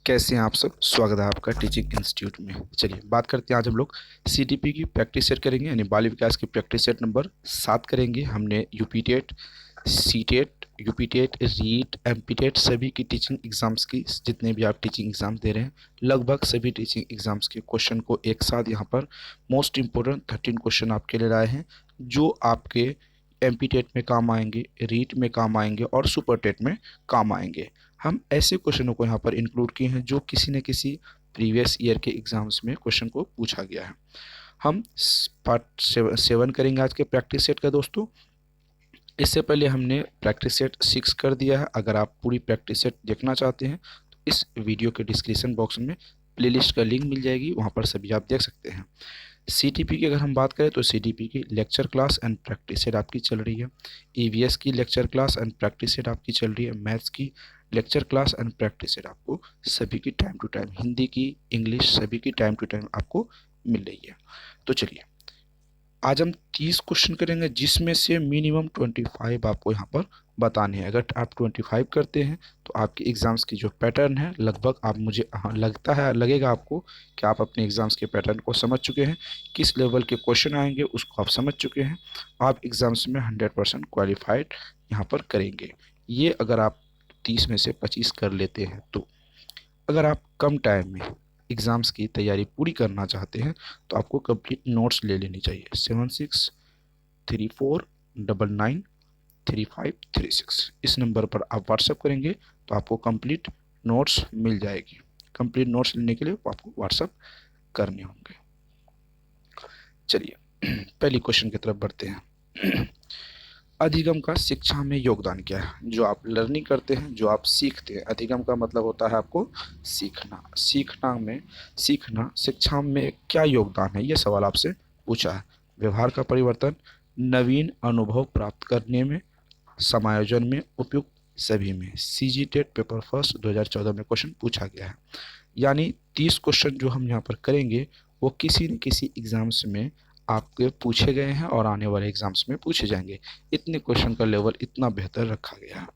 कैसे हैं आप सब। स्वागत है आपका टीचिंग इंस्टीट्यूट में। चलिए बात करते हैं। आज हम लोग सीटीपी की प्रैक्टिस सेट करेंगे, यानी बाल विकास की प्रैक्टिस सेट नंबर 7 करेंगे। हमने UPTET, CTET, UPTET, REET, MPTET सभी की टीचिंग एग्जाम्स की, जितने भी आप टीचिंग एग्जाम दे रहे हैं लगभग सभी टीचिंग एग्जाम्स के क्वेश्चन को एक साथ यहाँ पर मोस्ट इंपॉर्टेंट 13 क्वेश्चन आपके लिए लाए हैं, जो आपके एमपीटेट में काम आएंगे, रीट में काम आएंगे और सुपर टेट में काम आएंगे। हम ऐसे क्वेश्चनों को यहाँ पर इंक्लूड किए हैं जो किसी न किसी प्रीवियस ईयर के एग्जाम्स में क्वेश्चन को पूछा गया है। हम पार्ट 7 करेंगे आज के प्रैक्टिस सेट का दोस्तों। इससे पहले हमने प्रैक्टिस सेट 6 कर दिया है। अगर आप पूरी प्रैक्टिस सेट देखना चाहते हैं तो इस वीडियो के डिस्क्रिप्शन बॉक्स में प्लेलिस्ट का लिंक मिल जाएगी, वहाँ पर सभी आप देख सकते हैं। सीटीपी की अगर हम बात करें तो सीटीपी की lecture class and practice set आपकी चल रही है। ईवीएस की lecture class and practice set आपकी चल रही है। मैथ्स की lecture class and practice set आपको सभी की टाइम टू टाइम, हिंदी की, इंग्लिश सभी की टाइम टू टाइम आपको मिल रही है। तो चलिए आज हम 30 क्वेश्चन करेंगे, जिसमें से मिनिमम 25 आपको यहाँ पर बताने हैं। अगर आप 25 करते हैं तो आपके एग्ज़ाम्स की जो पैटर्न है लगभग आप मुझे लगेगा आपको कि आप अपने एग्ज़ाम्स के पैटर्न को समझ चुके हैं, किस लेवल के क्वेश्चन आएंगे उसको आप समझ चुके हैं। आप एग्ज़ाम्स में 100% क्वालिफाइड यहाँ पर करेंगे, ये अगर आप 30 में से 25 कर लेते हैं तो। अगर आप कम टाइम में एग्ज़ाम्स की तैयारी पूरी करना चाहते हैं तो आपको कंप्लीट नोट्स ले लेनी चाहिए। 7634993536 इस नंबर पर आप व्हाट्सअप करेंगे तो आपको कंप्लीट नोट्स मिल जाएगी। कंप्लीट नोट्स लेने के लिए आपको व्हाट्सअप करने होंगे। चलिए पहली क्वेश्चन की तरफ बढ़ते हैं। अधिगम का शिक्षा में योगदान क्या है। जो आप लर्निंग करते हैं, जो आप सीखते हैं, अधिगम का मतलब होता है आपको सीखना। सीखना शिक्षा में क्या योगदान है, ये सवाल आपसे पूछा है। व्यवहार का परिवर्तन, नवीन अनुभव प्राप्त करने में, समायोजन में, उपयुक्त सभी में। सीजी टेट पेपर फर्स्ट 2014 में क्वेश्चन पूछा गया है। यानी 30 क्वेश्चन जो हम यहाँ पर करेंगे वो किसी न किसी एग्जाम्स में आपके पूछे गए हैं और आने वाले एग्जाम्स में पूछे जाएंगे। इतने क्वेश्चन का लेवल इतना बेहतर रखा गया है।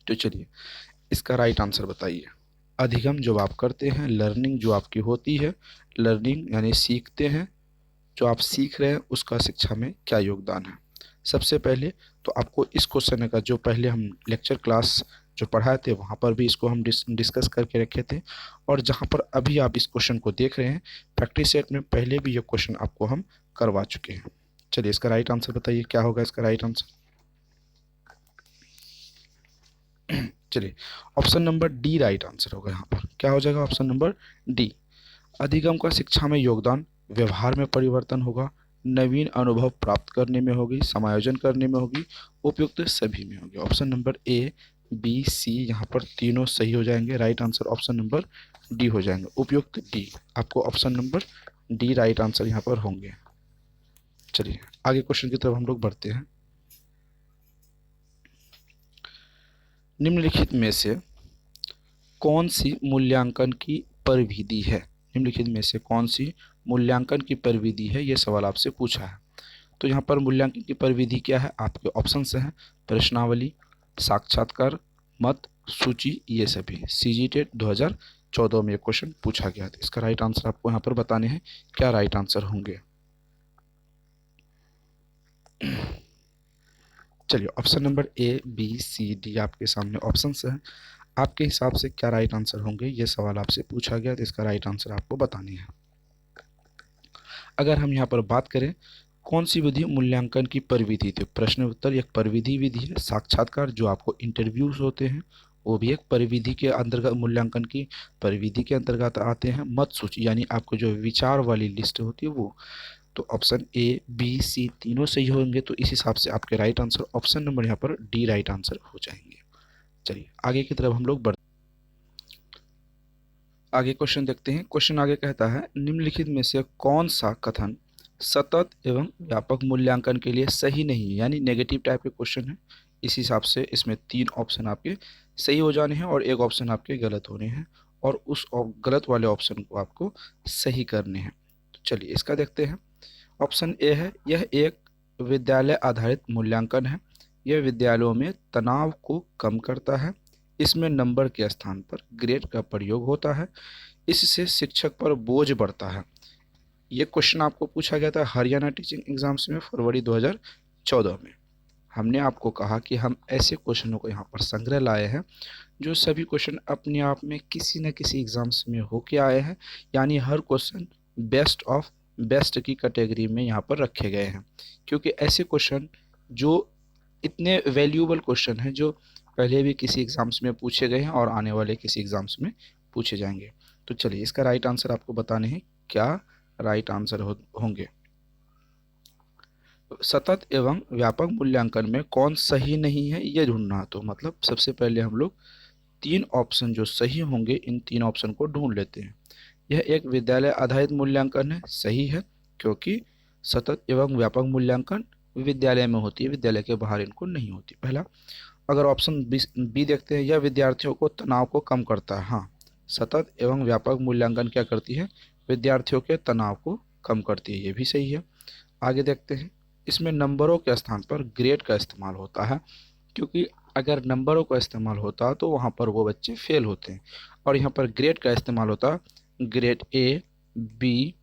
तो चलिए इसका राइट आंसर बताइए। अधिगम जब आप करते हैं, लर्निंग जो आपकी होती है, लर्निंग यानी सीखते हैं, जो आप सीख रहे हैं उसका शिक्षा में क्या योगदान है। सबसे पहले तो आपको इस क्वेश्चन का, जो पहले हम लेक्चर क्लास जो पढ़ाए थे वहाँ पर भी इसको हम डिस्कस करके रखे थे, और जहाँ पर अभी आप इस क्वेश्चन को देख रहे हैं प्रैक्टिस सेट में पहले भी ये क्वेश्चन आपको हम करवा चुके हैं। चलिए इसका राइट आंसर बताइए, क्या होगा इसका राइट आंसर। चलिए option number D right answer होगा। यहाँ पर क्या हो जाएगा, ऑप्शन नंबर डी। अधिगम का शिक्षा में योगदान, व्यवहार में परिवर्तन होगा, नवीन अनुभव प्राप्त करने में होगी, समायोजन करने में होगी, उपयुक्त सभी में होगी। ऑप्शन नंबर ए, बी, सी यहाँ पर तीनों सही हो जाएंगे। Right answer option number D हो जाएंगे, उपयुक्त डी। आपको option number D right answer यहाँ पर होंगे। चलिए आगे क्वेश्चन की तरफ हम लोग बढ़ते हैं। निम्नलिखित में से कौन सी मूल्यांकन की परिविधि है। निम्नलिखित में से कौन सी मूल्यांकन की परिविधि है, ये सवाल आपसे पूछा है। तो यहाँ पर मूल्यांकन की परिविधि क्या है, आपके ऑप्शंस हैं प्रश्नावली, साक्षात्कार, मत, सूची, ये सभी। सीजी टेट 2014 में ये क्वेश्चन पूछा गया था। इसका राइट आंसर आपको यहाँ पर बताने हैं, क्या राइट आंसर होंगे। चलिए option number A, B, C, D आपके सामने ऑप्शंस हैं। आपके हिसाब से क्या राइट आंसर होंगे, ये सवाल आपसे पूछा गया तो इसका राइट आंसर आपको बतानी है। अगर हम यहाँ पर बात करें कौन सी विधि मूल्यांकन की परिविधि थी, प्रश्न उत्तर एक परिविधि विधि है। साक्षात्कार जो आपको इंटरव्यूज होते हैं वो भी एक परिविधि के अंतर्गत, मूल्यांकन की परिविधि के अंतर्गत आते हैं। मत सूची यानी आपको जो विचार वाली लिस्ट होती है वो। तो ऑप्शन ए, बी, सी तीनों सही होंगे, तो इस हिसाब से आपके राइट आंसर ऑप्शन नंबर यहाँ पर डी राइट आंसर हो जाएंगे। चलिए आगे की तरफ हम लोग बढ़, आगे क्वेश्चन देखते हैं। क्वेश्चन आगे कहता है निम्नलिखित में से कौन सा कथन सतत एवं व्यापक मूल्यांकन के लिए सही नहीं है, यानी नेगेटिव टाइप के क्वेश्चन है। इस हिसाब से इसमें 3 ऑप्शन आपके सही हो जाने हैं और एक ऑप्शन आपके गलत होने हैं, और उस गलत वाले ऑप्शन को आपको सही करने हैं। तो चलिए इसका देखते हैं। ऑप्शन ए है, यह एक विद्यालय आधारित मूल्यांकन है। यह विद्यालयों में तनाव को कम करता है। इसमें नंबर के स्थान पर ग्रेड का प्रयोग होता है। इससे शिक्षक पर बोझ बढ़ता है। ये क्वेश्चन आपको पूछा गया था हरियाणा टीचिंग एग्जाम्स में फरवरी 2014 में। हमने आपको कहा कि हम ऐसे क्वेश्चनों को यहाँ पर संग्रह लाए हैं जो सभी क्वेश्चन अपने आप में किसी न किसी एग्जाम्स में होके आए हैं, यानी हर क्वेश्चन बेस्ट ऑफ बेस्ट की कैटेगरी में यहाँ पर रखे गए हैं, क्योंकि ऐसे क्वेश्चन जो इतने वैल्यूएबल क्वेश्चन हैं जो पहले भी किसी एग्जाम्स में पूछे गए हैं और आने वाले किसी एग्जाम्स में पूछे जाएंगे। तो चलिए इसका राइट आंसर आपको बताने हैं, क्या राइट आंसर होंगे। सतत एवं व्यापक मूल्यांकन में कौन सही नहीं है ये ढूंढना। तो मतलब सबसे पहले हम लोग 3 ऑप्शन जो सही होंगे इन 3 ऑप्शन को ढूंढ लेते हैं। यह एक विद्यालय आधारित मूल्यांकन है, सही है, क्योंकि सतत एवं व्यापक मूल्यांकन विद्यालय में होती है, विद्यालय के बाहर इनको नहीं होती। पहला। अगर ऑप्शन बी देखते हैं, यह विद्यार्थियों को तनाव को कम करता है। हाँ, सतत एवं व्यापक मूल्यांकन क्या करती है, विद्यार्थियों के तनाव को कम करती है, ये भी सही है। आगे देखते हैं, इसमें नंबरों के स्थान पर ग्रेड का इस्तेमाल होता है, क्योंकि अगर नंबरों का इस्तेमाल होता तो वहाँ पर वो बच्चे फेल होते हैं, और यहाँ पर ग्रेड का इस्तेमाल होता, grade A B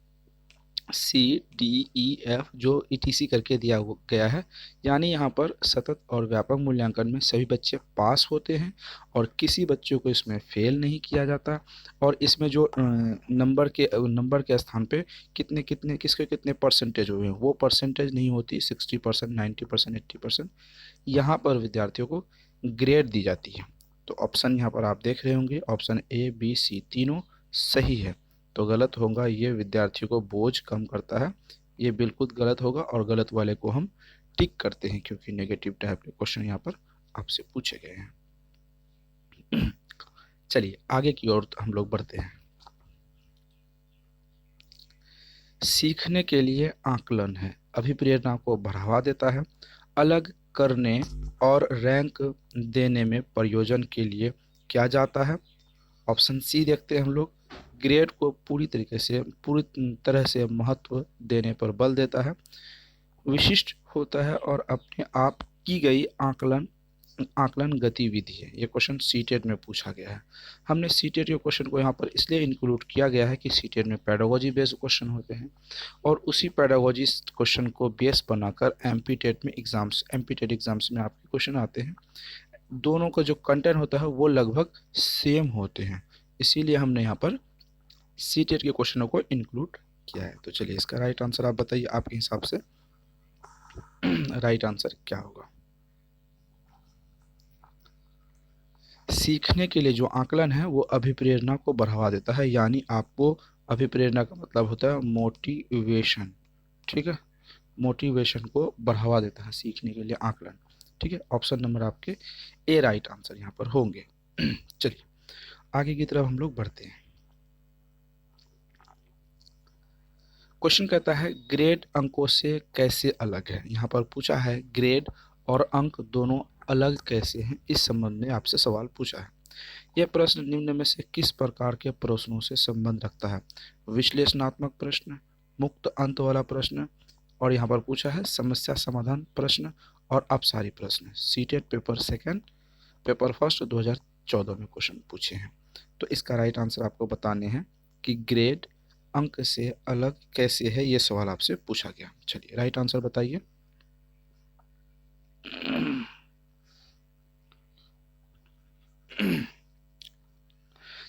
C D E F जो ईटीसी करके दिया गया है, यानी यहाँ पर सतत और व्यापक मूल्यांकन में सभी बच्चे पास होते हैं और किसी बच्चों को इसमें फेल नहीं किया जाता। और इसमें जो नंबर के स्थान पे कितने कितने किसके कितने परसेंटेज हुए हैं वो परसेंटेज नहीं होती, 60%, 90%, 80%। यहाँ पर विद्यार्थियों को ग्रेड दी जाती है। तो ऑप्शन यहाँ पर आप देख रहे होंगे, ऑप्शन ए बी सी तीनों सही है। तो गलत होगा, ये विद्यार्थियों को बोझ कम करता है, ये बिल्कुल गलत होगा, और गलत वाले को हम टिक करते हैं क्योंकि नेगेटिव टाइप के क्वेश्चन यहाँ पर आपसे पूछे गए हैं। चलिए आगे की ओर हम लोग बढ़ते हैं। सीखने के लिए आकलन है, अभिप्रेरणा को बढ़ावा देता है, अलग करने और रैंक देने में प्रयोजन के लिए किया जाता है। ऑप्शन सी देखते हैं हम लोग, ग्रेड को पूरी तरह से महत्व देने पर बल देता है, विशिष्ट होता है और अपने आप की गई आकलन गतिविधि है। ये क्वेश्चन सीटेट में पूछा गया है। हमने सीटेट के क्वेश्चन को यहाँ पर इसलिए इंक्लूड किया गया है कि सीटेट में पेडागोजी बेस्ड क्वेश्चन होते हैं, और उसी पेडागोजी क्वेश्चन को बेस बनाकर एमपीटेट एग्जाम्स में आपके क्वेश्चन आते हैं। दोनों का जो कंटेंट होता है वो लगभग सेम होते हैं, इसीलिए हमने यहाँ पर सीटेट के क्वेश्चनों को इंक्लूड किया है। तो चलिए इसका राइट आंसर आप बताइए, आपके हिसाब से राइट आंसर क्या होगा। सीखने के लिए जो आकलन है वो अभिप्रेरणा को बढ़ावा देता है, यानी आपको अभिप्रेरणा का मतलब होता है मोटिवेशन, ठीक है, मोटिवेशन को बढ़ावा देता है सीखने के लिए आकलन, ठीक है। ऑप्शन नंबर आपके ए राइट आंसर यहाँ पर होंगे। चलिए आगे की तरफ हम लोग बढ़ते हैं। क्वेश्चन कहता है ग्रेड अंकों से कैसे अलग है। यहाँ पर पूछा है ग्रेड और अंक दोनों अलग कैसे हैं, इस संबंध में आपसे सवाल पूछा है। यह प्रश्न निम्न में से किस प्रकार के प्रश्नों से संबंध रखता है, विश्लेषणात्मक प्रश्न, मुक्त अंत वाला प्रश्न, और यहाँ पर पूछा है समस्या समाधान प्रश्न और अपसारी प्रश्न। सीटेट पेपर फर्स्ट 2014 में क्वेश्चन पूछे हैं। तो इसका राइट आंसर आपको बताने हैं कि ग्रेड अंक से अलग कैसे है, ये सवाल आपसे पूछा गया। चलिए राइट आंसर बताइए।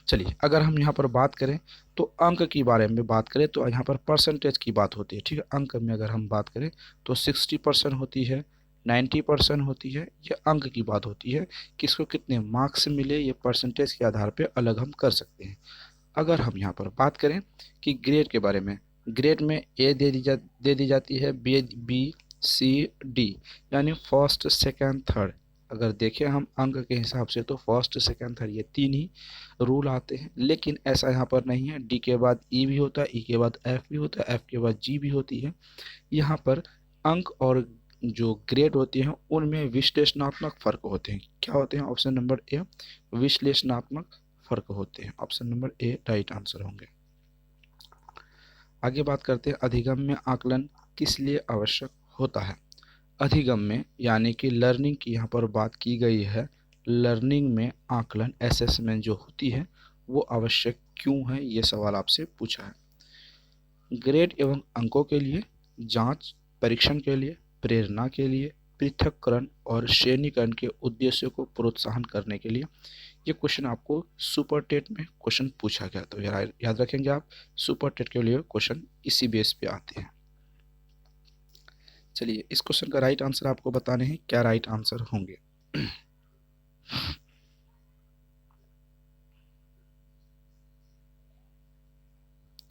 चलिए अगर हम यहाँ पर बात करें तो अंक की बारे में बात करें तो यहाँ पर परसेंटेज की बात होती है, ठीक है। अंक में अगर हम बात करें तो 60% होती है, 90% होती है, ये अंक की बात होती है। किसको कितने मार्क्स मिले ये परसेंटेज के आधार पे अलग हम कर सकते हैं। अगर हम यहाँ पर बात करें कि ग्रेड के बारे में, ग्रेड में ए दे दी जाती है, बी सी डी, यानी फर्स्ट सेकंड थर्ड। अगर देखें हम अंक के हिसाब से तो फर्स्ट सेकंड थर्ड ये 3 ही रूल आते हैं, लेकिन ऐसा यहाँ पर नहीं है। डी के बाद ई भी होता है, ई के बाद एफ भी होता है, एफ के बाद जी भी होती है। यहाँ पर अंक और जो ग्रेड होती हैं उनमें विश्लेषणात्मक फ़र्क होते हैं। क्या होते हैं? ऑप्शन नंबर ए विश्लेषणात्मक फ़र्क होते हैं। ऑप्शन नंबर ए राइट आंसर होंगे। आगे बात करते हैं अधिगम में आकलन किस लिए आवश्यक होता है। अधिगम में यानी कि लर्निंग की यहाँ पर बात की गई है, लर्निंग में आकलन असेसमेंट जो होती है वो आवश्यक क्यों है, ये सवाल आपसे पूछा है। ग्रेड एवं अंकों के लिए, जांच परीक्षण के लिए, प्रेरणा के लिए, पृथक्करण और श्रेणीकरण के उद्देश्यों को प्रोत्साहन करने के लिए। ये क्वेश्चन आपको सुपर टेट में क्वेश्चन पूछा गया, तो याद रखेंगे आप, सुपर टेट के लिए क्वेश्चन इसी बेस पे आते हैं। चलिए इस क्वेश्चन का राइट आंसर आपको बताने हैं, क्या राइट आंसर होंगे।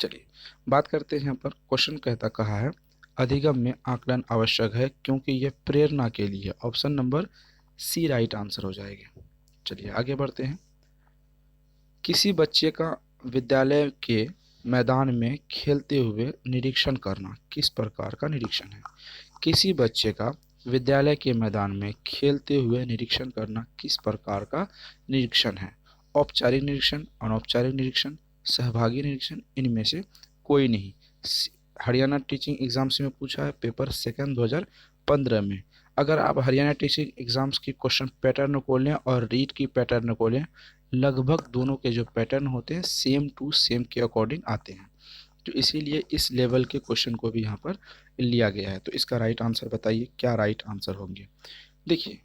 चलिए बात करते हैं यहाँ पर। क्वेश्चन कहता कहा है अधिगम में आकलन आवश्यक है क्योंकि यह प्रेरणा के लिए। Option number C right answer हो जाएगा। चलिए आगे बढ़ते हैं। किसी बच्चे का विद्यालय के मैदान में खेलते हुए निरीक्षण करना किस प्रकार का निरीक्षण है। किसी बच्चे का विद्यालय के मैदान में खेलते हुए निरीक्षण करना किस प्रकार का निरीक्षण है। औपचारिक निरीक्षण, अनौपचारिक निरीक्षण, सहभागी निरीक्षण, इनमें से कोई नहीं। हरियाणा टीचिंग एग्जाम्स में पूछा है, पेपर सेकंड 2015 में। अगर आप हरियाणा टीचिंग एग्जाम्स की क्वेश्चन पैटर्न को लें और रीट की पैटर्न को लें, लगभग दोनों के जो पैटर्न होते हैं सेम टू सेम के अकॉर्डिंग आते हैं, तो इसीलिए इस लेवल के क्वेश्चन को भी यहाँ पर लिया गया है। तो इसका राइट आंसर बताइए, क्या राइट आंसर होंगे। देखिए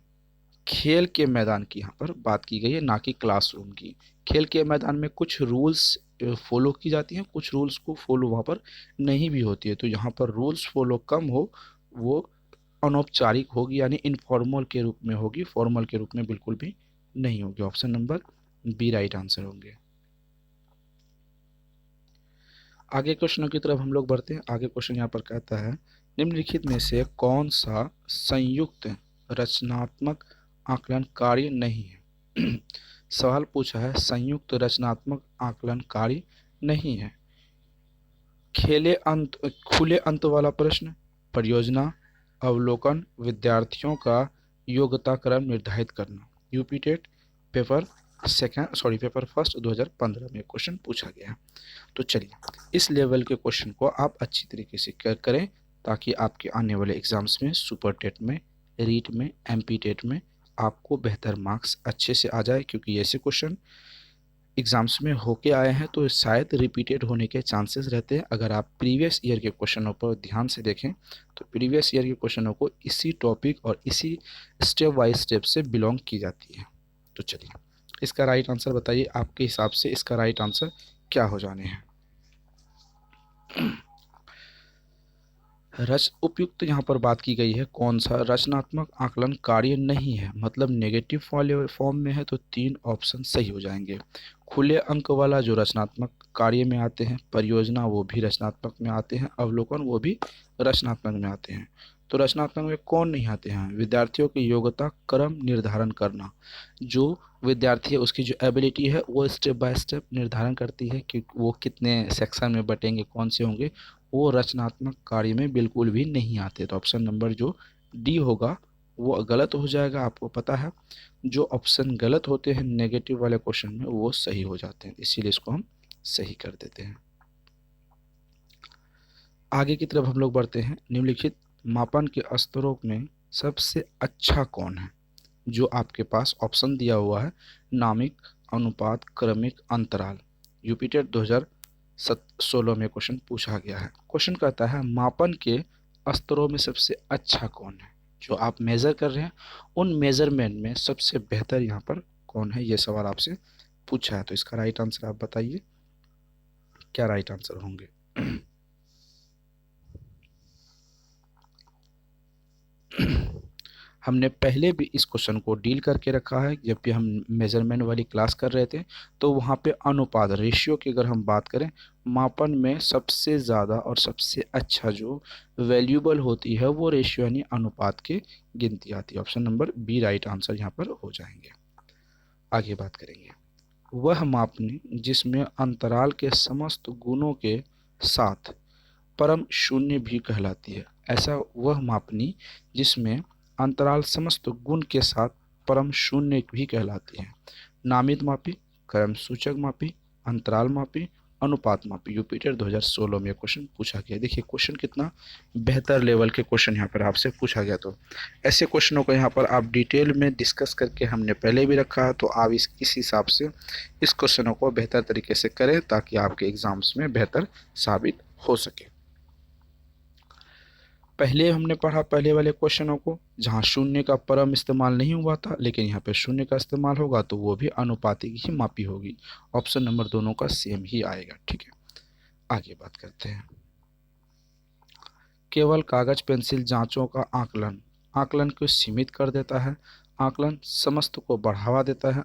खेल के मैदान की यहाँ पर बात की गई है, ना कि क्लासरूम की। खेल के मैदान में कुछ रूल्स फॉलो की जाती हैं, कुछ रूल्स को फॉलो वहाँ पर नहीं भी होती है। तो यहाँ पर रूल्स फॉलो कम हो, वो अनौपचारिक होगी, यानी इनफॉर्मल के रूप में होगी, फॉर्मल के रूप में बिल्कुल भी नहीं होगी। Option number B right answer होंगे। आगे क्वेश्चनों की तरफ हम लोग बढ़ते हैं। आगे क्वेश्चन यहाँ पर कहता है निम्नलिखित में से कौन सा संयुक्त रचनात्मक आकलन कार्य नहीं है। सवाल पूछा है संयुक्त रचनात्मक आकलन कार्य नहीं है। खुले अंत वाला प्रश्न, परियोजना, अवलोकन, विद्यार्थियों का योग्यता क्रम निर्धारित करना। यूपी टेट पेपर फर्स्ट 2015 में क्वेश्चन पूछा गया। तो चलिए इस लेवल के क्वेश्चन को आप अच्छी तरीके से करें ताकि आपके आने वाले एग्जाम्स में, सुपर टेट में, रीट में, एमपी टेट में आपको बेहतर मार्क्स अच्छे से आ जाए, क्योंकि ऐसे क्वेश्चन एग्जाम्स में होके आए हैं तो शायद रिपीटेड होने के चांसेस रहते हैं। अगर आप प्रीवियस ईयर के क्वेश्चनों पर ध्यान से देखें तो प्रीवियस ईयर के क्वेश्चनों को इसी टॉपिक और इसी स्टेप बाय स्टेप से बिलोंग की जाती है। तो चलिए इसका राइट आंसर बताइए, आपके हिसाब से इसका राइट आंसर क्या हो जाने हैं। उपयुक्त यहाँ पर बात की गई है कौन सा रचनात्मक आकलन कार्य नहीं है, मतलब नेगेटिव फॉर्म में है तो 3 ऑप्शन सही हो जाएंगे। खुले अंक वाला जो रचनात्मक कार्य में आते हैं, परियोजना वो भी रचनात्मक में आते हैं, अवलोकन वो भी रचनात्मक में आते हैं। तो रचनात्मक में कौन नहीं आते हैं, विद्यार्थियों की योग्यता क्रम निर्धारण करना। जो विद्यार्थी है उसकी जो एबिलिटी है वो स्टेप बाय स्टेप निर्धारण करती है कि वो कितने सेक्शन में बटेंगे, कौन से होंगे, वो रचनात्मक कार्य में बिल्कुल भी नहीं आते। तो ऑप्शन नंबर जो डी होगा वो गलत हो जाएगा। आपको पता है जो ऑप्शन गलत होते हैं नेगेटिव वाले क्वेश्चन में वो सही हो जाते हैं, इसीलिए इसको हम सही कर देते हैं। आगे की तरफ हम लोग बढ़ते हैं। निम्नलिखित मापन के स्तरों में सबसे अच्छा कौन है। जो आपके पास ऑप्शन दिया हुआ है नामिक, अनुपात, क्रमिक, अंतराल। यूपी टेट 2016 में क्वेश्चन पूछा गया है। क्वेश्चन कहता है मापन के स्तरों में सबसे अच्छा कौन है। जो आप मेज़र कर रहे हैं उन मेज़रमेंट में सबसे बेहतर यहाँ पर कौन है, ये सवाल आपसे पूछा है। तो इसका राइट आंसर आप बताइए, क्या राइट आंसर होंगे। हमने पहले भी इस क्वेश्चन को डील करके रखा है, जब भी हम मेजरमेंट वाली क्लास कर रहे थे तो वहाँ पे अनुपात रेशियो की अगर हम बात करें, मापन में सबसे ज़्यादा और सबसे अच्छा जो वैल्यूबल होती है वो रेशियो यानी अनुपात की गिनती आती है। Option number B right answer यहाँ पर हो जाएंगे। आगे बात करेंगे। वह मापनी जिसमें अंतराल के समस्त गुणों के साथ परम शून्य भी कहलाती है। ऐसा वह मापनी जिसमें अंतराल समस्त गुण के साथ परम शून्य भी कहलाती है। नामित मापी, क्रम सूचक मापी, अंतराल मापी, अनुपात मापी यूपीटेट 2016 में क्वेश्चन पूछा गया। देखिए क्वेश्चन कितना बेहतर लेवल के क्वेश्चन यहाँ पर आपसे पूछा गया। तो ऐसे क्वेश्चनों को यहाँ पर आप डिटेल में डिस्कस करके हमने पहले भी रखा है, तो आप इस हिसाब से इस क्वेश्चनों को बेहतर तरीके से करें ताकि आपके एग्जाम्स में बेहतर साबित हो सके। पहले हमने पढ़ा पहले वाले क्वेश्चनों को जहाँ शून्य का परम इस्तेमाल नहीं हुआ था, लेकिन यहाँ पे शून्य का इस्तेमाल होगा तो वो भी अनुपातिक ही मापी होगी। ऑप्शन नंबर दोनों का सेम ही आएगा। ठीक है, आगे बात करते हैं। केवल कागज पेंसिल जांचों का आकलन आकलन को सीमित कर देता है। आकलन समस्त को बढ़ावा देता है।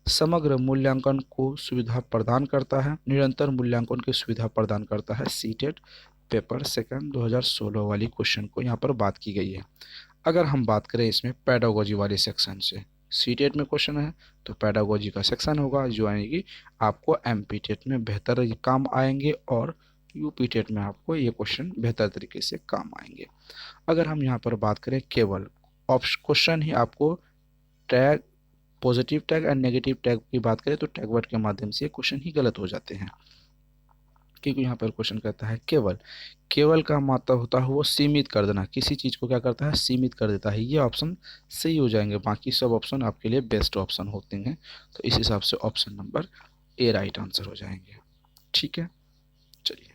समग्र मूल्यांकन को सुविधा प्रदान करता है। निरंतर मूल्यांकन की सुविधा प्रदान करता है। सीटेट पेपर सेकंड 2016 वाली क्वेश्चन को यहाँ पर बात की गई है। अगर हम बात करें इसमें पेडागोजी वाले सेक्शन से, सीटेट में क्वेश्चन है तो पेडागोजी का सेक्शन होगा जो यानी कि आपको एमपीटेट में बेहतर काम आएंगे और यूपीटेट में आपको ये क्वेश्चन बेहतर तरीके से काम आएंगे। अगर हम यहाँ पर बात करें केवल क्वेश्चन ही आपको टैग पॉजिटिव टैग और नेगेटिव टैग की बात करें तो टैग वर्ड के माध्यम से क्वेश्चन ही गलत हो जाते हैं, क्योंकि यहाँ पर क्वेश्चन कहता है केवल केवल का मतलब होता है वो सीमित कर देना, किसी चीज़ को क्या करता है सीमित कर देता है। ये ऑप्शन सही हो जाएंगे, बाकी सब ऑप्शन आपके लिए बेस्ट ऑप्शन होते हैं। तो इस हिसाब से ऑप्शन नंबर ए राइट आंसर हो जाएंगे। ठीक है, चलिए।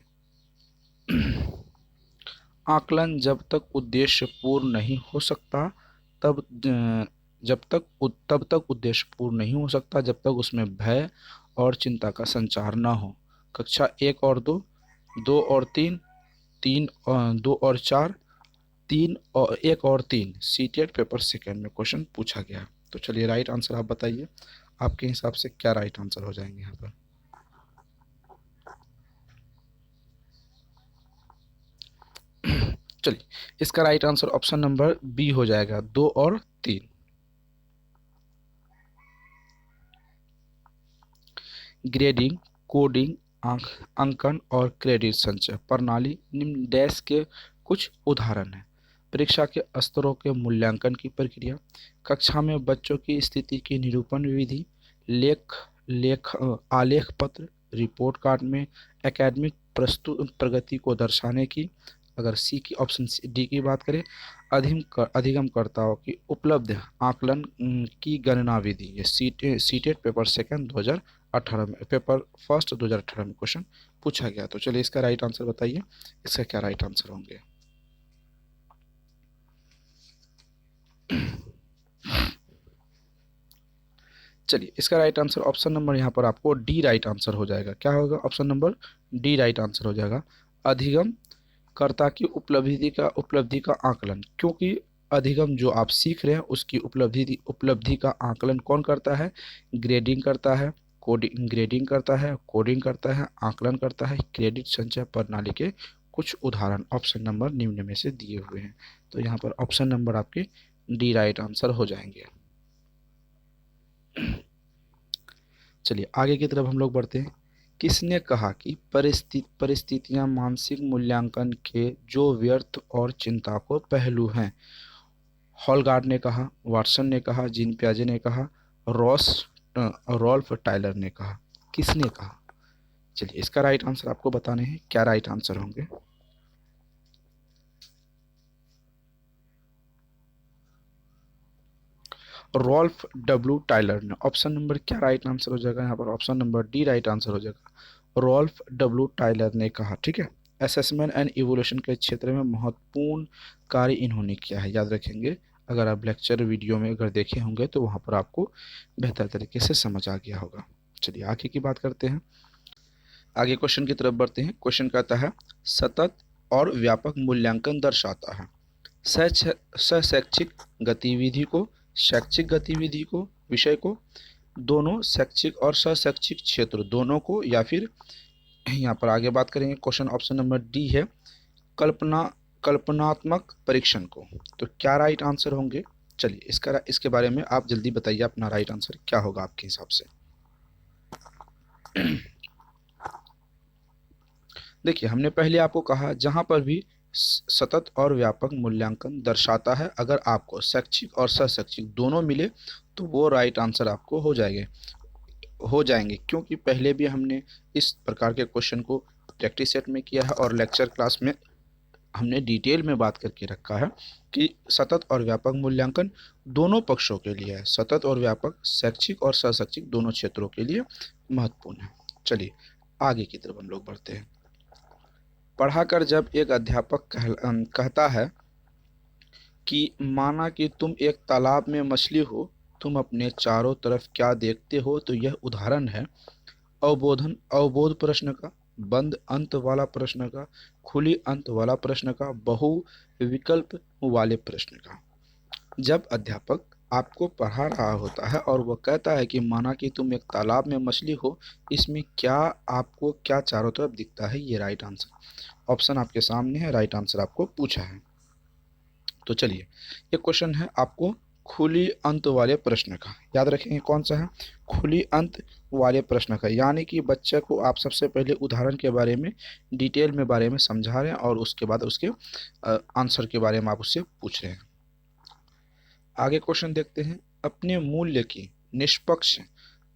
आकलन जब तक उद्देश्य पूर्ण नहीं हो सकता तब तक उद्देश्य पूर्ण नहीं हो सकता जब तक उसमें भय और चिंता का संचार ना हो। कक्षा 1 और 2, 2 और 3, 2 और 4, 3 और 1 और 3 सीटेट पेपर सेकंड में क्वेश्चन पूछा गया। तो चलिए राइट आंसर आप बताइए, आपके हिसाब से क्या राइट आंसर हो जाएंगे यहाँ पर। चलिए इसका right answer option number B हो जाएगा, 2 और 3। ग्रेडिंग, कोडिंग, अंकन और क्रेडिट संचय प्रणाली निम्न डैश के कुछ उदाहरण हैं। परीक्षा के स्तरों के मूल्यांकन की प्रक्रिया, कक्षा में बच्चों की स्थिति की निरूपण विधि, आलेख पत्र, रिपोर्ट कार्ड में एकेडमिक प्रस्तुत प्रगति को दर्शाने की। अगर सी की ऑप्शन डी की बात करें, अधिगमकर्ताओं की उपलब्ध आकलन की गणना विधि। ये सीटेट पेपर सेकंड 2018 में पेपर फर्स्ट 2018 में क्वेश्चन पूछा गया। तो चलिए इसका राइट आंसर बताइए, इसका क्या राइट आंसर होंगे। चलिए इसका राइट आंसर ऑप्शन नंबर यहाँ पर आपको डी राइट आंसर हो जाएगा। क्या होगा, option number D right answer हो जाएगा। अधिगम कर्ता की उपलब्धि का आकलन, क्योंकि अधिगम जो आप सीख रहे हैं उसकी उपलब्धि का आकलन कौन करता है, ग्रेडिंग करता है, कोडिंग करता है, आकलन करता है। क्रेडिट संचय प्रणाली के कुछ उदाहरण ऑप्शन नंबर निम्न में से दिए हुए हैं। तो यहाँ पर ऑप्शन नंबर आपके डी राइट आंसर हो जाएंगे। चलिए आगे की तरफ हम लोग बढ़ते हैं। किसने कहा कि परिस्थितियां मानसिक मूल्यांकन के जो व्यर्थ और चिंता को पहलू हैं। हॉलगार्ड ने कहा, वाटसन ने कहा, जीन पियाजे ने कहा, रॉल्फ टायलर ने कहा। किसने कहा? चलिए इसका राइट आंसर आपको बताने हैं, क्या राइट आंसर होंगे। रॉल्फ डब्ल्यू टायलर ने। ऑप्शन नंबर क्या राइट आंसर हो जाएगा यहाँ पर, option number D right answer हो जाएगा। रॉल्फ डब्ल्यू टायलर ने कहा। ठीक है, असेसमेंट एंड इवोल्यूशन के क्षेत्र में महत्वपूर्ण कार्य इन्होंने किया है। याद रखेंगे, अगर आप लेक्चर वीडियो में अगर देखे होंगे तो वहाँ पर आपको बेहतर तरीके से समझ आ गया होगा। चलिए आगे की बात करते हैं, आगे क्वेश्चन की तरफ बढ़ते हैं। क्वेश्चन कहता है सतत और व्यापक मूल्यांकन दर्शाता है शैक्षिक गतिविधि को, शैक्षिक गतिविधि को, विषय को, दोनों शैक्षिक और शैक्षिक क्षेत्र दोनों को, या फिर यहाँ पर आगे बात करेंगे क्वेश्चन ऑप्शन नंबर डी है कल्पनात्मक परीक्षण को। तो क्या राइट आंसर होंगे। चलिए इसके बारे में आप जल्दी बताइए, अपना राइट आंसर क्या होगा आपके हिसाब से। देखिए हमने पहले आपको कहा जहां पर भी सतत और व्यापक मूल्यांकन दर्शाता है, अगर आपको शैक्षिक और शैक्षिक दोनों मिले तो वो राइट आंसर आपको हो जाएंगे। हो जाएंगे, क्योंकि पहले भी हमने इस प्रकार के क्वेश्चन को प्रैक्टिस सेट में किया है और लेक्चर क्लास में हमने डिटेल में बात करके रखा है कि सतत और व्यापक मूल्यांकन दोनों पक्षों के लिए है। सतत और व्यापक शैक्षिक और सहशैक्षिक दोनों क्षेत्रों के लिए महत्वपूर्ण है। चलिए आगे की तरफ हम लोग बढ़ते हैं। पढ़ाकर जब एक अध्यापक कहता है कि माना कि तुम एक तालाब में मछली हो, तुम अपने चारों तरफ क्या देखते हो, तो यह उदाहरण है अवबोध प्रश्न का, बंद अंत वाला प्रश्न का, खुली अंत वाला प्रश्न का, बहु विकल्प वाले प्रश्न का। जब अध्यापक आपको पढ़ा रहा होता है और वह कहता है कि माना कि तुम एक तालाब में मछली हो, इसमें क्या आपको क्या चारों तरफ दिखता है, ये राइट आंसर। ऑप्शन आपके सामने है, राइट आंसर आपको पूछा है। तो चलिए ये क्वेश्चन है आपको खुली अंत वाले प्रश्न का, याद रखेंगे कौन सा है, खुली अंत वाले प्रश्न का। यानी कि बच्चे को आप सबसे पहले उदाहरण के बारे में डिटेल में बारे में समझा रहे हैं और उसके बाद उसके आंसर के बारे में आप उससे पूछ रहे हैं। आगे क्वेश्चन देखते हैं। अपने मूल्य की निष्पक्ष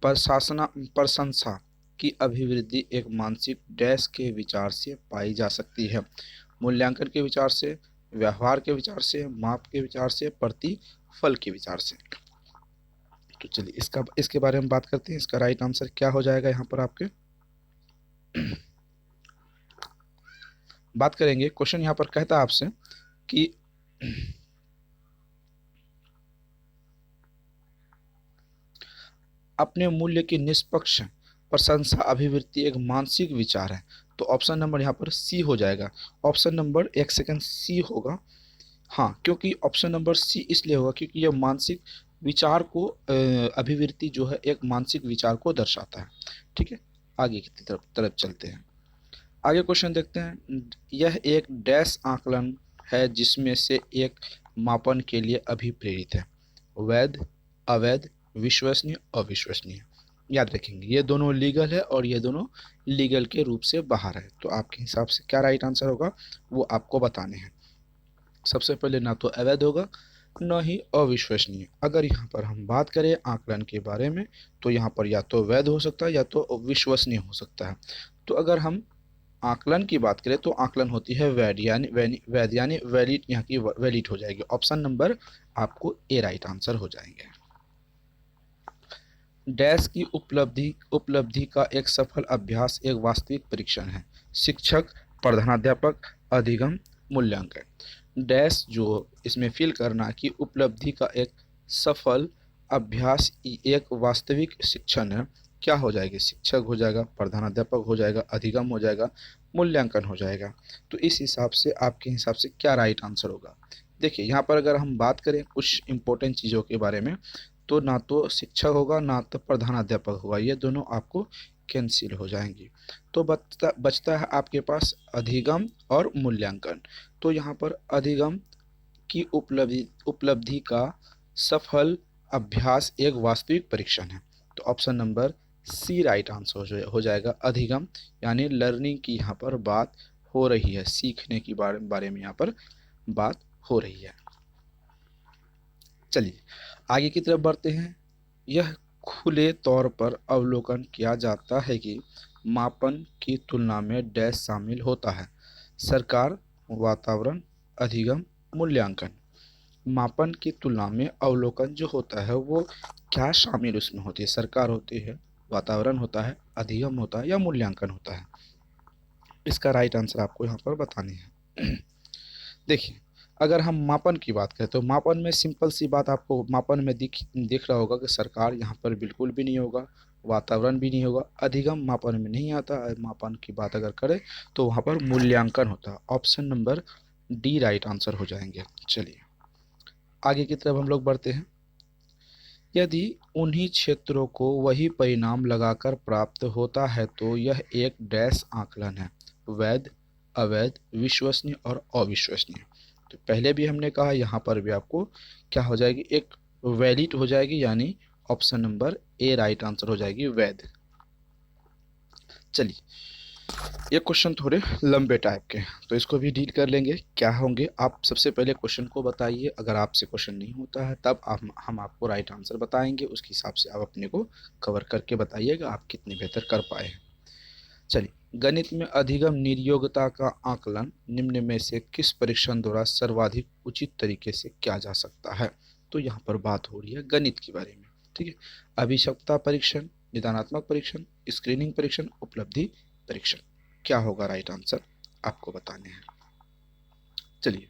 प्रशंसा की अभिवृद्धि एक मानसिक डैश के विचार से पाई जा सकती है। मूल्यांकन के विचार से, व्यवहार के विचार से, माप के विचार से, प्रतिफल के विचार से। तो चलिए इसके बारे में बात करते हैं। इसका राइट आंसर क्या हो जाएगा यहाँ पर आपके बात करेंगे। क्वेश्चन यहाँ पर कहता है आपसे कि अपने मूल्य की निष्पक्ष प्रशंसा अभिवृत्ति एक मानसिक विचार है। तो ऑप्शन नंबर यहाँ पर सी हो जाएगा। ऑप्शन नंबर एक सेकंड सी होगा, हाँ, क्योंकि ऑप्शन नंबर सी इसलिए होगा क्योंकि यह मानसिक विचार को अभिवृत्ति जो है एक मानसिक विचार को दर्शाता है। ठीक है, आगे की तरफ चलते हैं। आगे क्वेश्चन देखते हैं। यह एक डैश आकलन है जिसमें से एक मापन के लिए अभिप्रेरित है, वैध, अवैध, विश्वसनीय, अविश्वसनीय। याद रखेंगे ये दोनों लीगल है और ये दोनों लीगल के रूप से बाहर है। तो आपके हिसाब से क्या राइट आंसर होगा वो आपको बताने हैं। सबसे पहले ना तो अवैध होगा न ही अविश्वसनीय। अगर यहाँ पर हम बात करें आकलन के बारे में तो यहाँ पर या तो वैध हो सकता है या तो विश्वसनीय हो सकता है। तो अगर हम आकलन की बात करें तो आकलन होती है वैध यानी वैलिड, यहाँ की वैलिड हो जाएगी। ऑप्शन नंबर आपको ए राइट आंसर हो जाएंगे। डैश की उपलब्धि का एक सफल अभ्यास एक वास्तविक परीक्षण है। शिक्षक, प्रधानाध्यापक, अधिगम, मूल्यांकन। डैश जो इसमें फिल करना कि उपलब्धि का एक सफल अभ्यास एक वास्तविक शिक्षण है, क्या हो जाएगी, शिक्षक हो जाएगा, प्रधानाध्यापक हो जाएगा, अधिगम हो जाएगा, मूल्यांकन हो जाएगा। तो इस हिसाब से आपके हिसाब से क्या राइट आंसर होगा। देखिए यहाँ पर अगर हम बात करें कुछ इंपॉर्टेंट चीज़ों के बारे में तो ना तो शिक्षक होगा ना तो प्रधानाध्यापक होगा, ये दोनों आपको कैंसिल हो जाएंगी। तो बचता है आपके पास अधिगम और मूल्यांकन। तो यहाँ पर अधिगम की उपलब्धि का सफल अभ्यास एक वास्तविक परीक्षण है। तो option number C right answer हो जाएगा। अधिगम यानी लर्निंग की यहाँ पर बात हो रही है, सीखने की बारे में यहाँ पर बात हो रही है। चलिए आगे की तरफ बढ़ते हैं। यह खुले तौर पर अवलोकन किया जाता है कि मापन की तुलना में डैश शामिल होता है, सरकार, वातावरण, अधिगम, मूल्यांकन। मापन की तुलना में अवलोकन जो होता है वो क्या शामिल उसमें होती है, सरकार होती है, वातावरण होता है, अधिगम होता है या मूल्यांकन होता है। इसका राइट आंसर आपको यहाँ पर बतानी है। देखिए अगर हम मापन की बात करें तो मापन में सिंपल सी बात आपको मापन में दिख रहा होगा कि सरकार यहाँ पर बिल्कुल भी नहीं होगा, वातावरण भी नहीं होगा, अधिगम मापन में नहीं आता है। मापन की बात अगर करें तो वहाँ पर मूल्यांकन होता है। Option number D right answer हो जाएंगे। चलिए आगे की तरफ हम लोग बढ़ते हैं। यदि उन्हीं क्षेत्रों को वही परिणाम लगाकर प्राप्त होता है तो यह एक डैश आकलन है, वैध, अवैध, विश्वसनीय और अविश्वसनीय। तो पहले भी हमने कहा यहाँ पर भी आपको क्या हो जाएगी, एक वैलिड हो जाएगी, यानी ऑप्शन नंबर ए राइट आंसर हो जाएगी, वैध। चलिए ये क्वेश्चन थोड़े लंबे टाइप के हैं, तो इसको भी डील कर लेंगे। क्या होंगे, आप सबसे पहले क्वेश्चन को बताइए, अगर आपसे क्वेश्चन नहीं होता है तब हम आपको राइट आंसर बताएंगे, उसके हिसाब से आप अपने को कवर करके बताइएगा आप कितने बेहतर कर पाए हैं। चलिए, गणित में अधिगम निर्योग्यता का आकलन निम्न में से किस परीक्षण द्वारा सर्वाधिक उचित तरीके से किया जा सकता है। तो यहाँ पर बात हो रही है गणित के बारे में, ठीक है। अभिक्षमता परीक्षण, निदानात्मक परीक्षण, स्क्रीनिंग परीक्षण, उपलब्धि परीक्षण। क्या होगा राइट आंसर, आपको बताने हैं। चलिए,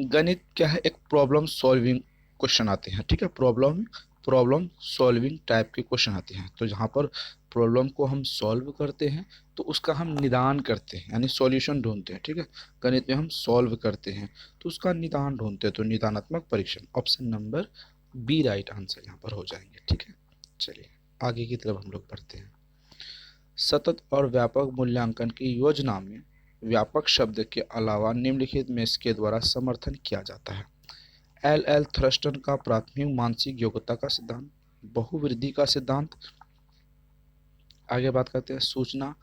गणित क्या है, एक प्रॉब्लम सॉल्विंग क्वेश्चन आते हैं, ठीक है। प्रॉब्लम प्रॉब्लम सॉल्विंग टाइप के क्वेश्चन आते हैं, तो जहाँ पर प्रॉब्लम को हम सॉल्व करते हैं तो उसका हम निदान करते हैं, यानी सॉल्यूशन ढूंढते हैं, ठीक है। गणित में हम सॉल्व करते हैं तो उसका निदान ढूंढते हैं, तो निदानात्मक परीक्षण option number B right answer यहाँ पर हो जाएंगे, ठीक है। चलिए आगे की तरफ हम लोग बढ़ते हैं। सतत और व्यापक मूल्यांकन की योजना में व्यापक शब्द के अलावा निम्नलिखित में इसके द्वारा समर्थन किया जाता है। एल एल थ्रस्टन का प्राथमिक मानसिक योग्यता का सिद्धांत, बहुवृद्धि का सिद्धांत, आगे बात करते हैं सूचना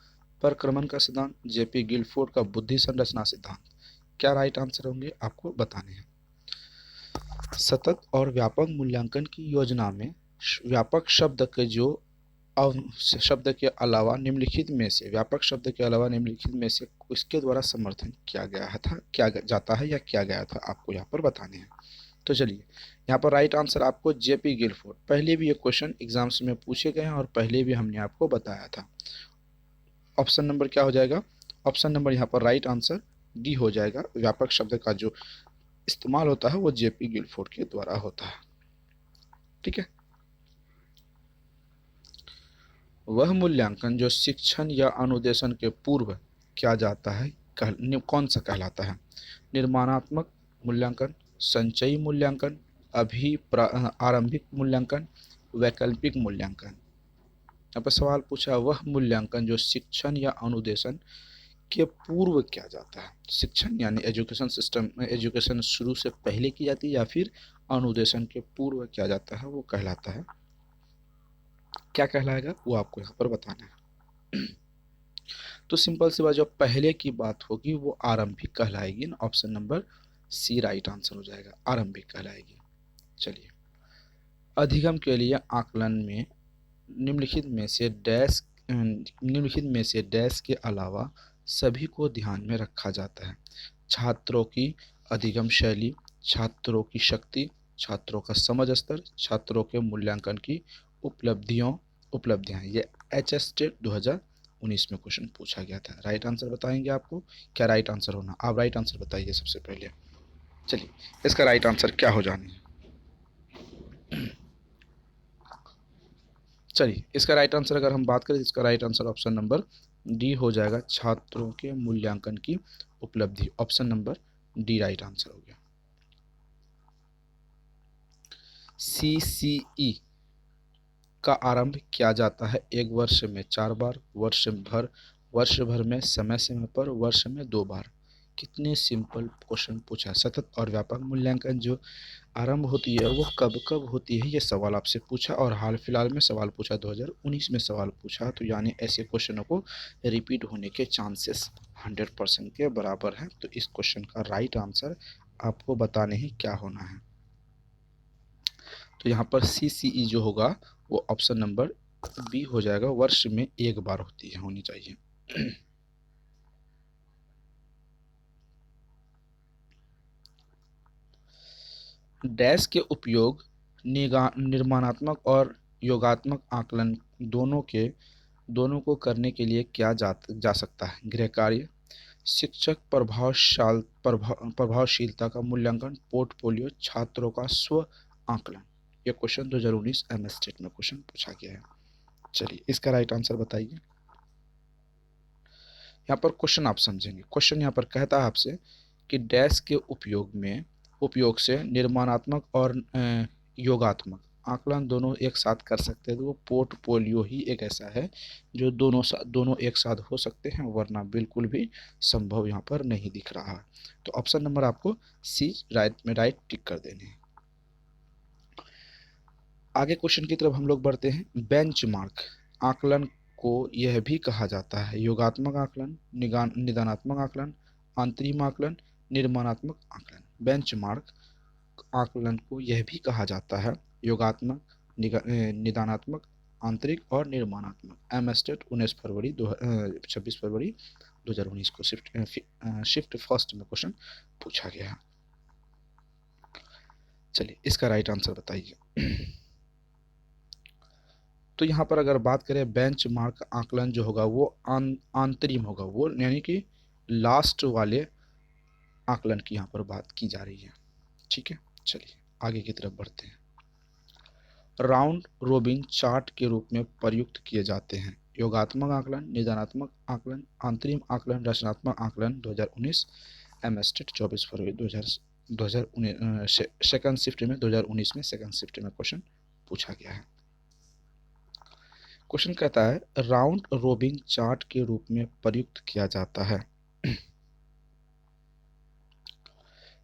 परक्रमण का सिद्धांत, जेपी गिलफोर्ड का बुद्धि संरचना सिद्धांत। क्या राइट आंसर होंगे, आपको बताने हैं। सतत और व्यापक मूल्यांकन की योजना में व्यापक शब्द के जो शब्द के अलावा निम्नलिखित में से, व्यापक शब्द के अलावा निम्नलिखित में से इसके द्वारा समर्थन किया गया था, किया जाता है या किया गया था, आपको यहाँ पर बताने हैं। तो चलिए, यहाँ पर राइट आंसर आपको जेपी गिलफोर्ड, पहले भी ये क्वेश्चन एग्जाम्स में पूछे गए हैं और पहले भी हमने आपको बताया था। ऑप्शन नंबर क्या हो जाएगा, ऑप्शन नंबर यहाँ पर राइट आंसर डी हो जाएगा। व्यापक शब्द का जो इस्तेमाल होता है वो जेपी गिलफोर्ड के द्वारा होता है, ठीक है। वह मूल्यांकन जो शिक्षण या अनुदेशन के पूर्व किया जाता है कौन सा कहलाता है। निर्माणात्मक मूल्यांकन, संचयी मूल्यांकन, आरंभिक मूल्यांकन, वैकल्पिक मूल्यांकन। यहाँ पर सवाल पूछा, वह मूल्यांकन जो शिक्षण या अनुदेशन के पूर्व किया जाता है। शिक्षण यानी एजुकेशन सिस्टम, एजुकेशन शुरू से पहले की जाती है या फिर अनुदेशन के पूर्व किया जाता है, वो कहलाता है, क्या कहलाएगा वो आपको यहाँ पर बताना है। तो सिंपल सी बात, जो पहले की बात होगी वो आरंभिक कहलाएगी ना, option number C right answer हो जाएगा, आरंभिक कहलाएगी। चलिए, अधिगम के लिए आकलन में निम्नलिखित में से डैश के अलावा सभी को ध्यान में रखा जाता है। छात्रों की अधिगम शैली, छात्रों की शक्ति, छात्रों का समझ स्तर, छात्रों के मूल्यांकन की उपलब्धियां। ये एचएस टेट 2019 में क्वेश्चन पूछा गया था। राइट आंसर बताएंगे आपको, क्या राइट आंसर होना, आप राइट आंसर बताइए सबसे पहले। चलिए, इसका राइट आंसर क्या हो जाने है। चलिए, इसका राइट आंसर अगर हम बात करें, इसका right answer option number D हो जाएगा, छात्रों के मूल्यांकन की उपलब्धि, option number D right answer हो गया। सीसीई का आरंभ किया जाता है एक वर्ष में 4 बार, वर्ष भर में समय समय पर, वर्ष में 2 बार। कितने सिंपल क्वेश्चन पूछा है। सतत और व्यापक मूल्यांकन जो आरंभ होती है वो कब कब होती है, ये सवाल आपसे पूछा, और हाल फिलहाल में सवाल पूछा, 2019 में सवाल पूछा। तो यानी ऐसे क्वेश्चनों को रिपीट होने के चांसेस 100% के बराबर हैं। तो इस क्वेश्चन का राइट आंसर आपको बताने ही क्या होना है। तो यहाँ पर सीसीई जो होगा वो ऑप्शन नंबर बी हो जाएगा, वर्ष में एक बार होनी चाहिए। डैश के उपयोग निर्माणात्मक और योगात्मक आकलन दोनों को करने के लिए किया जा सकता है। गृह कार्य, शिक्षक प्रभावशीलता का मूल्यांकन, पोर्टफोलियो, छात्रों का स्व आकलन। यह क्वेश्चन 2019 एमएस स्टेट में क्वेश्चन पूछा गया है। चलिए, इसका राइट आंसर बताइए। यहाँ पर क्वेश्चन आप समझेंगे। क्वेश्चन यहाँ पर कहता है आपसे कि डैश के उपयोग से निर्माणात्मक और योगात्मक आकलन दोनों एक साथ कर सकते हैं। तो वो पोर्टफोलियो ही एक ऐसा है जो दोनों एक साथ हो सकते हैं, वरना बिल्कुल भी संभव यहाँ पर नहीं दिख रहा है। तो ऑप्शन नंबर आपको सी राइट टिक कर देने हैं। आगे क्वेश्चन की तरफ हम लोग बढ़ते हैं। बेंचमार्क आकलन को यह भी कहा जाता है योगात्मक आकलन, निदानात्मक आकलन, आंतरिक आकलन, निर्माणात्मक आकलन। बेंचमार्क आकलन को यह भी कहा जाता है योगात्मक, निदानात्मक, आंतरिक और निर्माणात्मक। एमएसटेट 26 फरवरी 2019 को शिफ्ट फर्स्ट में क्वेश्चन पूछा गया है। चलिए इसका राइट आंसर बताइए। तो यहाँ पर अगर बात करें बेंचमार्क आकलन जो होगा वो आंतरिक होगा, वो यानी कि लास्ट वाले आकलन की यहाँ पर बात की जा रही है। ठीक है, चलिए आगे की तरफ बढ़ते हैं। राउंड रोबिन चार्ट के रूप में प्रयुक्त किए जाते हैं योगात्मक आकलन, निदानात्मक आकलन, आंतरिक आकलन, रचनात्मक आकलन। 2019 एमएसटेट 24 फरवरी 2019 सेकंड शिफ्ट में 2019 में सेकंड शिफ्ट में क्वेश्चन पूछा गया है। क्वेश्चन कहता है राउंड रोबिन चार्ट के रूप में प्रयुक्त किया जाता है।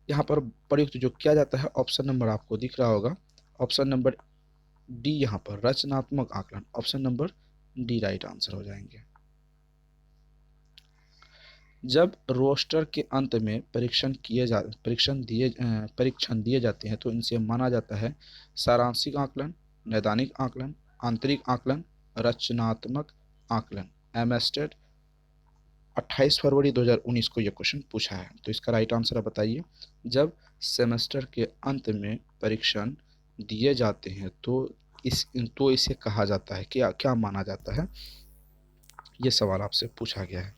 यहाँ पर प्रयुक्त जो किया जाता है ऑप्शन नंबर आपको दिख रहा होगा, ऑप्शन नंबर डी, यहाँ पर रचनात्मक आकलन, option number D right answer हो जाएंगे। जब रोस्टर के अंत में परीक्षण दिए जाते हैं तो इनसे माना जाता है सारांशिक आकलन, नैदानिक आकलन, आंतरिक आकलन, रचनात्मक आकलन। एमएसटेट 28 फरवरी 2019 को यह क्वेश्चन पूछा है, तो इसका राइट आंसर बताइए। जब सेमेस्टर के अंत में परीक्षण दिए जाते हैं तो इसे कहा जाता है, क्या माना जाता है, ये सवाल आपसे पूछा गया है।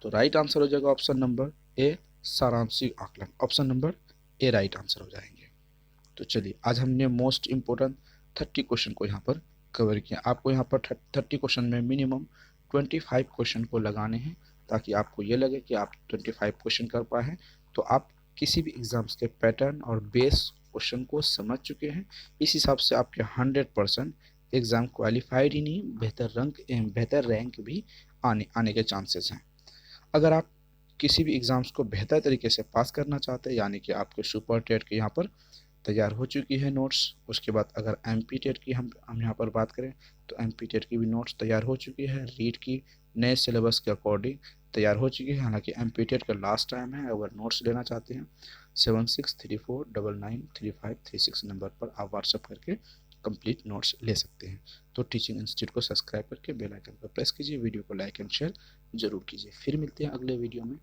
तो राइट आंसर हो जाएगा ऑप्शन नंबर ए, सारांशिक आकलन। ऑप्शन नंबर ए राइट आंसर हो जाएंगे। तो चलिए आज हमने मोस्ट इंपोर्टेंट 30 क्वेश्चन को यहाँ पर कवर किया। आपको यहाँ पर 30 क्वेश्चन में मिनिमम 25 क्वेश्चन को लगाने हैं ताकि आपको ये लगे कि आप 25 क्वेश्चन कर पाए हैं। तो आप किसी भी एग्जाम्स के पैटर्न और बेस क्वेश्चन को समझ चुके हैं। इस हिसाब से आपके 100% एग्ज़ाम क्वालिफाइड ही नहीं, बेहतर रैंक भी आने के चांसेस हैं। अगर आप किसी भी एग्ज़ाम्स को बेहतर तरीके से पास करना चाहते हैं, यानी कि आपके सुपर टेट के यहाँ पर तैयार हो चुकी है नोट्स, उसके बाद अगर एमपी टेट की हम यहाँ पर बात करें तो एमपी टेट की भी नोट्स तैयार हो चुकी है, रीट की नए सिलेबस के अकॉर्डिंग तैयार हो चुकी है। हालांकि एमपी टेट का लास्ट टाइम है, अगर नोट्स लेना चाहते हैं 7634993536 नंबर पर आप व्हाट्सअप करके कंप्लीट नोट्स ले सकते हैं। तो टीचिंग इंस्टीट्यूट को सब्सक्राइब करके बेल आइकन पर प्रेस कीजिए, वीडियो को लाइक एंड शेयर जरूर कीजिए। फिर मिलते हैं अगले वीडियो में।